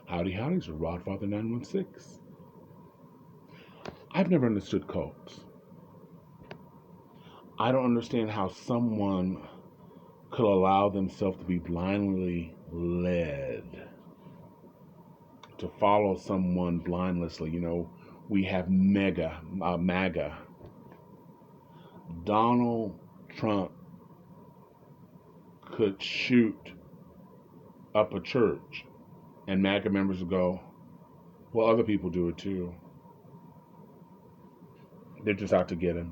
Howdy, howdy, it's Rodfather 916. I've never understood cults. I don't understand how someone could allow themselves to be blindly led to follow someone blindlessly. We have MAGA. Donald Trump could shoot up a church, and MAGA members would go, well, other people do it too. They're just out to get him.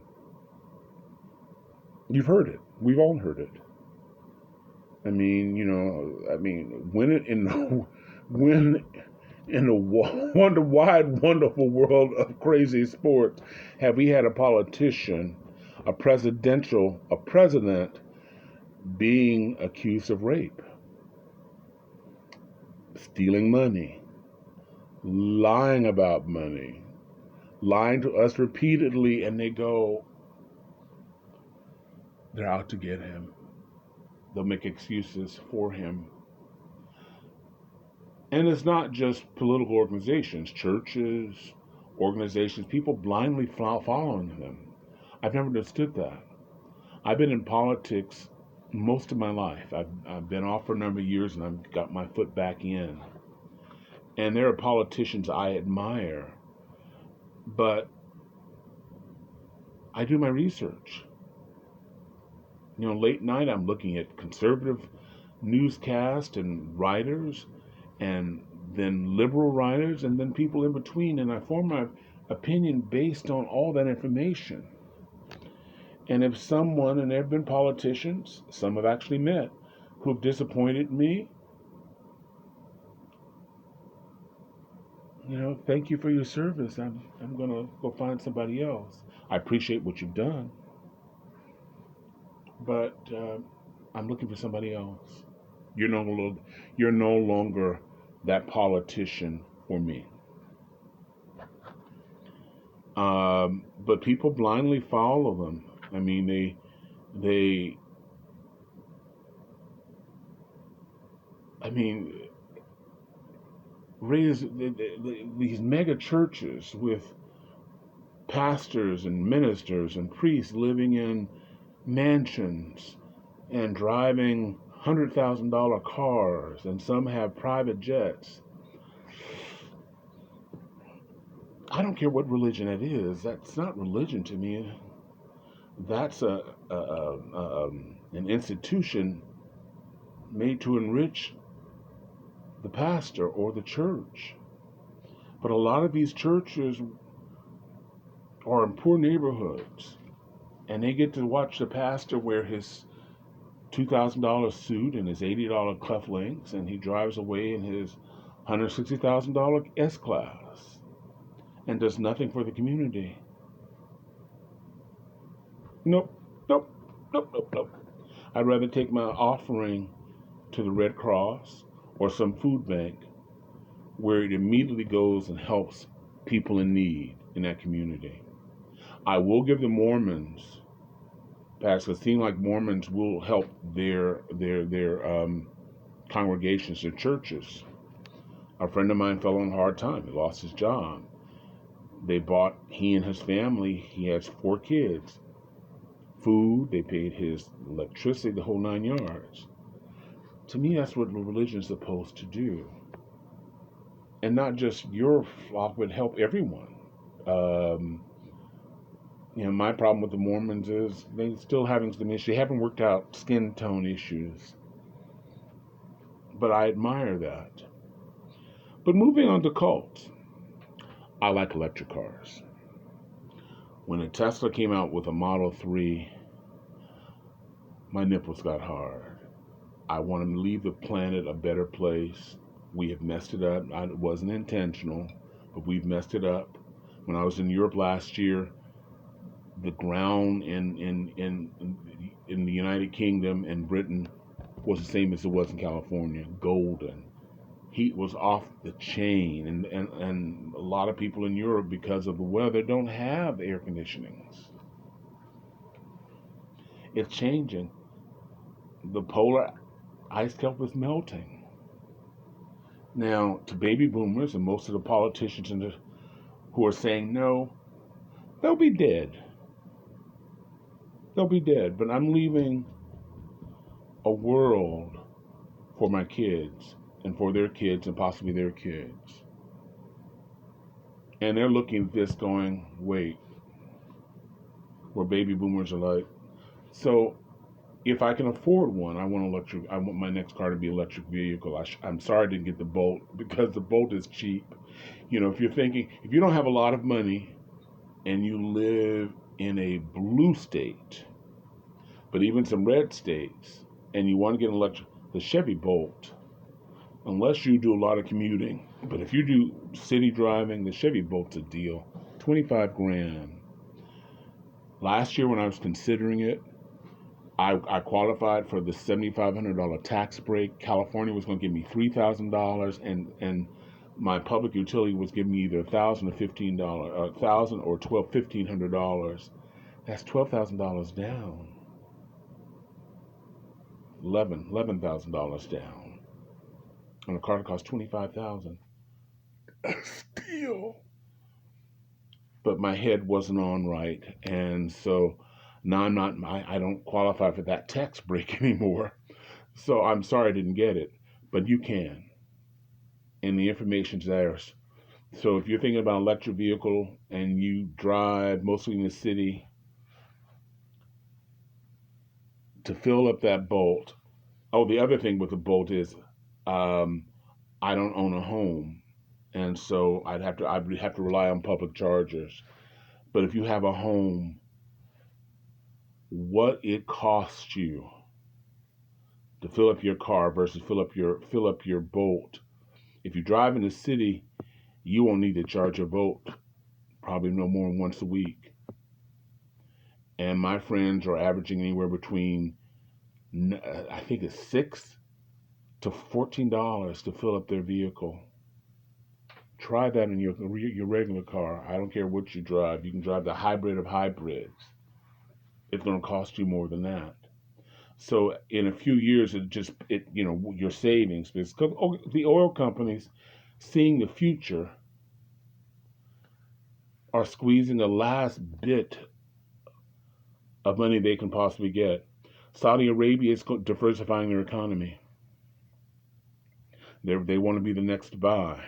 You've heard it. We've all heard it. When in the wide, wonderful world of crazy sports have we had a politician, a president being accused of rape, stealing money, lying about money, lying to us repeatedly, and they're out to get him. They'll make excuses for him. And it's not just political organizations, churches, organizations, people blindly following them. I've never understood that. I've been in politics most of my life. I've been off for a number of years, and I've got my foot back in. And there are politicians I admire, but I do my research. Late night I'm looking at conservative newscast and writers, and then liberal writers, and then people in between, and I form my opinion based on all that information. And if someone, and there have been politicians, some I've actually met, who have disappointed me, thank you for your service. I'm going to go find somebody else. I appreciate what you've done, but I'm looking for somebody else. You're no longer that politician for me. But people blindly follow them. They raise these mega churches with pastors and ministers and priests living in mansions and driving $100,000 cars, and some have private jets. I don't care what religion it is. That's not religion to me. That's an institution made to enrich the pastor or the church. But a lot of these churches are in poor neighborhoods, and they get to watch the pastor wear his $2,000 suit and his $80 cufflinks, and he drives away in his $160,000 S-Class and does nothing for the community. Nope. I'd rather take my offering to the Red Cross or some food bank where it immediately goes and helps people in need in that community. I will give the Mormons, because it seems like Mormons will help their congregations, their churches. A friend of mine fell on a hard time. He lost his job. He and his family, he has 4 kids, food, they paid his electricity, the whole 9 yards. To me, that's what religion is supposed to do. And not just your flock, but help everyone. My problem with the Mormons is they're still having some issues. They haven't worked out skin tone issues. But I admire that. But moving on to cults, I like electric cars. When a Tesla came out with a Model 3, my nipples got hard. I want to leave the planet a better place. We have messed it up. It wasn't intentional, but we've messed it up. When I was in Europe last year, the ground in the United Kingdom and Britain was the same as it was in California, golden. Heat was off the chain, and a lot of people in Europe, because of the weather, don't have air conditionings. It's changing. The polar ice cap is melting. Now, to baby boomers and most of the politicians who are saying no, they'll be dead. They'll be dead. But I'm leaving a world for my kids and for their kids and possibly their kids. And they're looking at this going, wait, where baby boomers are like, so if I can afford one, I want my next car to be electric vehicle. I'm sorry I didn't get the Bolt because the Bolt is cheap. You know, if you don't have a lot of money and you live in a blue state, but even some red states, and you want to get an electric, the Chevy Bolt, unless you do a lot of commuting, but if you do city driving, the Chevy Bolt's a deal. 25 grand. Last year when I was considering it, I qualified for the $7,500 tax break. California was going to give me $3,000, and my public utility was giving me either $1,000 or $1,500, $1,000 or $1,500. That's $12,000 down. $11,000 down on a car that costs $25,000. Still, but my head wasn't on right, and so now I don't qualify for that tax break anymore. So I'm sorry I didn't get it, but you can, and the information's there. So if you're thinking about an electric vehicle and you drive mostly in the city, to fill up that Bolt. Oh, the other thing with the Bolt is, I don't own a home, and so I would have to rely on public chargers. But if you have a home, what it costs you to fill up your car versus fill up your Bolt. If you drive in the city, you won't need to charge your Bolt probably no more than once a week. And my friends are averaging anywhere between, I think it's $6 to $14 to fill up their vehicle. Try that in your regular car. I don't care what you drive. You can drive the hybrid of hybrids. It's going to cost you more than that. So in a few years, your savings, because the oil companies, seeing the future, are squeezing the last bit of money they can possibly get. Saudi Arabia is diversifying their economy. They want to be the next to buy.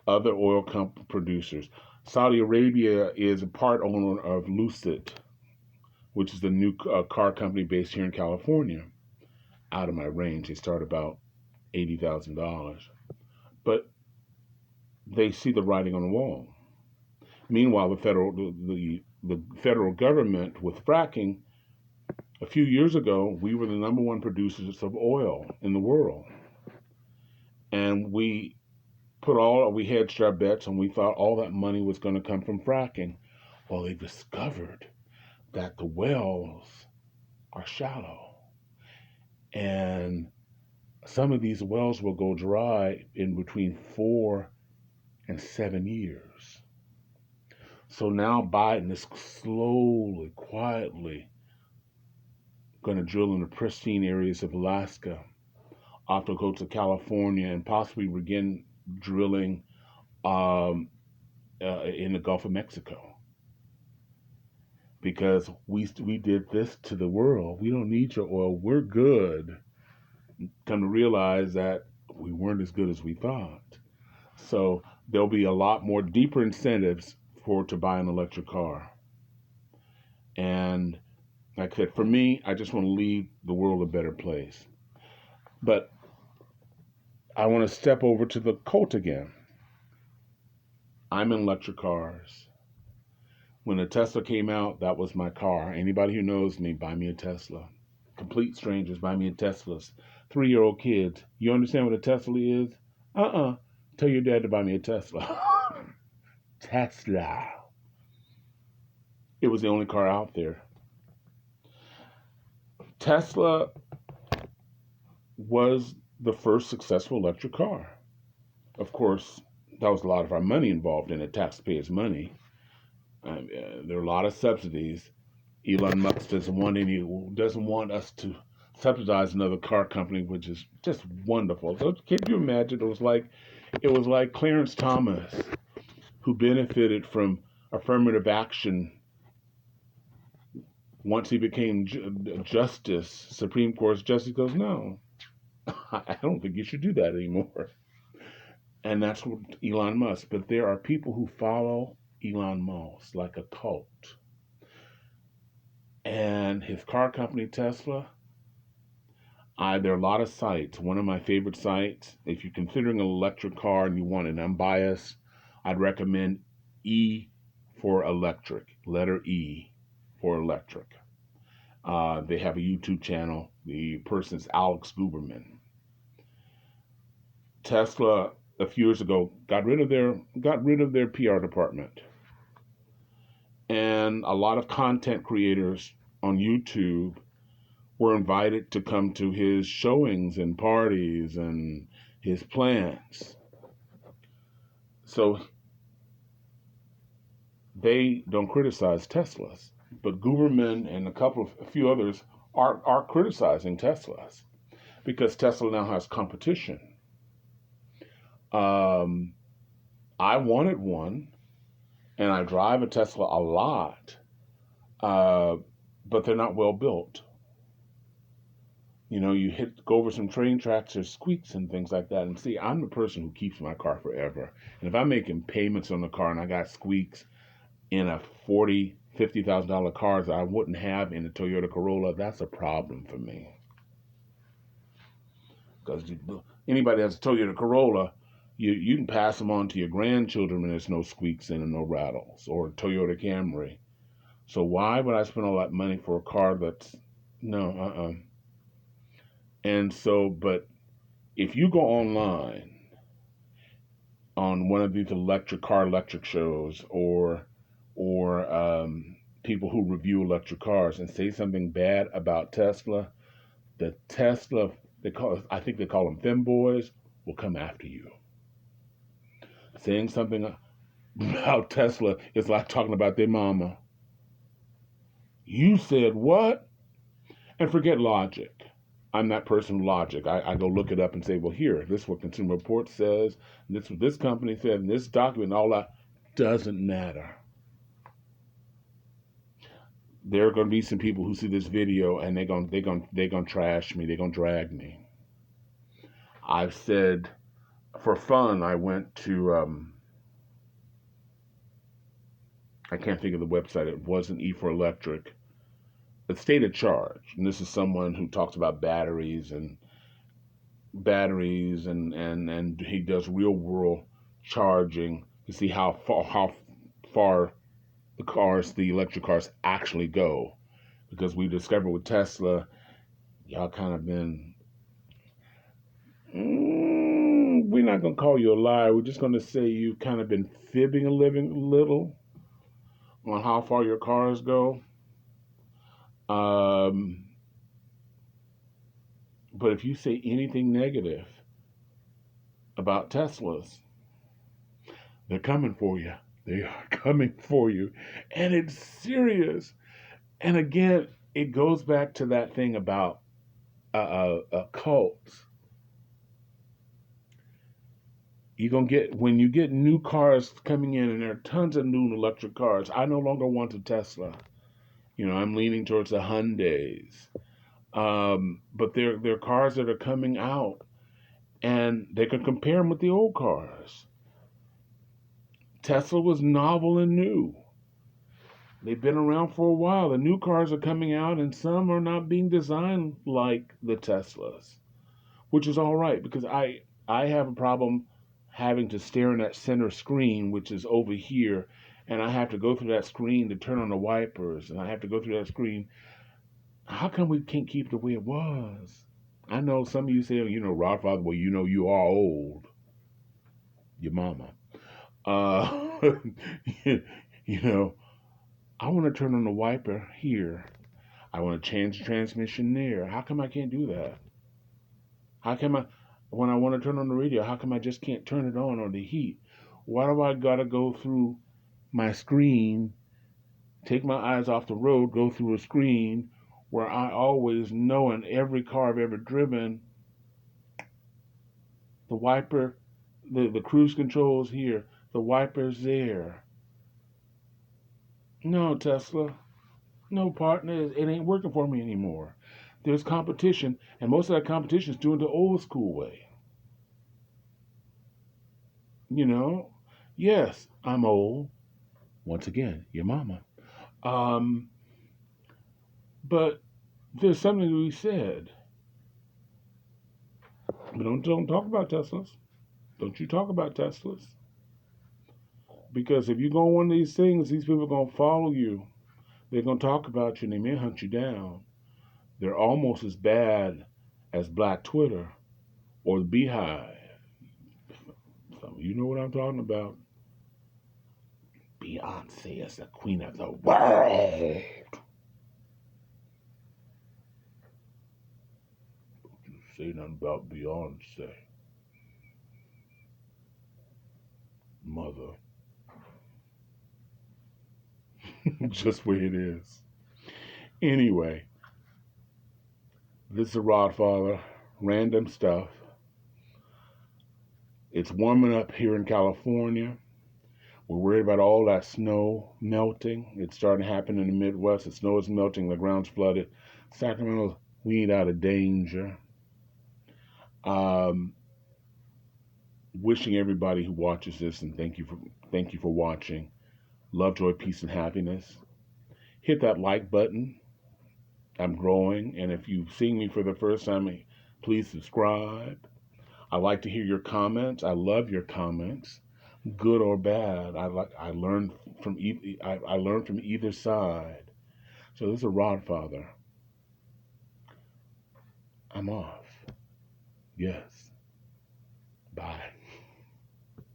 Other oil producers. Saudi Arabia is a part owner of Lucid, which is the new car company based here in California. Out of my range, they start about $80,000. But they see the writing on the wall. Meanwhile, the federal government with fracking, a few years ago, we were the number one producers of oil in the world. And we hedged our bets and we thought all that money was going to come from fracking. Well, they discovered that the wells are shallow. And some of these wells will go dry in between 4 and 7 years. So now Biden is slowly, quietly going to drill in the pristine areas of Alaska, off the coast of California, and possibly begin drilling in the Gulf of Mexico. Because we did this to the world. We don't need your oil. We're good. Come to realize that we weren't as good as we thought. So there'll be a lot more deeper incentives to buy an electric car. And like I said, for me, I just want to leave the world a better place. But I want to step over to the cult again. I'm in electric cars. When a Tesla came out, that was my car. Anybody who knows me, buy me a Tesla. Complete strangers, buy me a Tesla. 3-year-old kids, you understand what a Tesla is? Tell your dad to buy me a Tesla. Tesla. It was the only car out there. Tesla was the first successful electric car. Of course, that was a lot of our money involved in it, taxpayers' money. There are a lot of subsidies. Elon Musk doesn't want us to subsidize another car company, which is just wonderful. So can you imagine? It was like Clarence Thomas, who benefited from affirmative action once he became justice, Supreme Court justice. Goes, no, I don't think you should do that anymore. And that's what Elon Musk. But there are people who follow Elon Musk like a cult. And his car company, Tesla, there are a lot of sites. One of my favorite sites, if you're considering an electric car and you want an unbiased, I'd recommend E for electric, letter E for electric. They have a YouTube channel. The person's Alex Guberman. Tesla, a few years ago, got rid of their PR department, and a lot of content creators on YouTube were invited to come to his showings and parties and his plants. So they don't criticize Teslas, but Guberman and a few others are criticizing Teslas because Tesla now has competition. I wanted one, and I drive a Tesla a lot, but they're not well built. You know, you go over some train tracks, there's squeaks and things like that. And see, I'm the person who keeps my car forever. And if I'm making payments on the car and I got squeaks in a $50,000 car that I wouldn't have in a Toyota Corolla, that's a problem for me. Because anybody that's a Toyota Corolla, you can pass them on to your grandchildren when there's no squeaks in and no rattles, or a Toyota Camry. So why would I spend all that money for a car that's no. And so, but if you go online on one of these electric shows or people who review electric cars and say something bad about Tesla, the Tesla, I think they call them femboys, will come after you. Saying something about Tesla is like talking about their mama. You said what? And forget logic. I'm that person logic. I go look it up and say, well, here, this is what Consumer Reports says, this is what this company said, and this document, and all that doesn't matter. There are going to be some people who see this video and they're going to trash me. They're going to drag me. I've said, for fun, I went to, I can't think of the website. It wasn't E for Electric. The State of Charge. And this is someone who talks about batteries and he does real world charging to see how far the electric cars actually go. Because we discovered with Tesla, y'all kind of been, we're not going to call you a liar. We're just going to say you've kind of been fibbing a little on how far your cars go. But if you say anything negative about Teslas, they're coming for you. They are coming for you. And it's serious. And again, it goes back to that thing about cults. When you get new cars coming in, and there are tons of new electric cars, I no longer want a Tesla. You know, I'm leaning towards the Hyundais. But there are cars that are coming out, and they can compare them with the old cars. Tesla was novel and new. They've been around for a while. The new cars are coming out, and some are not being designed like the Teslas, which is all right, because I have a problem having to stare in that center screen, which is over here, and I have to go through that screen to turn on the wipers, and I have to go through that screen. How come we can't keep it the way it was? I know some of you say, you know, Rodfather, well, you know, you are old. Your mama. You know, I want to turn on the wiper here. I want to change the transmission there. How come I can't do that? How come when I want to turn on the radio, how come I just can't turn it on or the heat? Why do I got to go through my screen, take my eyes off the road, go through a screen where I always know in every car I've ever driven, the wiper, the cruise control's here, the wiper's there. No, Tesla, no, partner, it ain't working for me anymore. There's competition, and most of that competition is doing the old school way. You know, yes, I'm old. Once again, your mama. Um, but there's something to be said. But don't talk about Teslas. Don't you talk about Teslas. Because if you go on one of these things, these people are going to follow you. They're going to talk about you and they may hunt you down. They're almost as bad as Black Twitter or the Beehive. Some of you know what I'm talking about. Beyonce is the queen of the world. Don't say nothing about Beyonce. Mother. Just where it is. Anyway, this is a Rodfather. Random stuff. It's warming up here in California. We're worried about all that snow melting. It's starting to happen in the Midwest. The snow is melting. The ground's flooded. Sacramento, we ain't out of danger. Um, Wishing everybody who watches this and thank you for watching. Love, joy, peace, and happiness. Hit that like button. I'm growing, and if you've seen me for the first time, please subscribe. I like to hear your comments. I love your comments, good or bad. I learn I learn from either side. So this is a Rodfather. I'm off. Yes. Bye.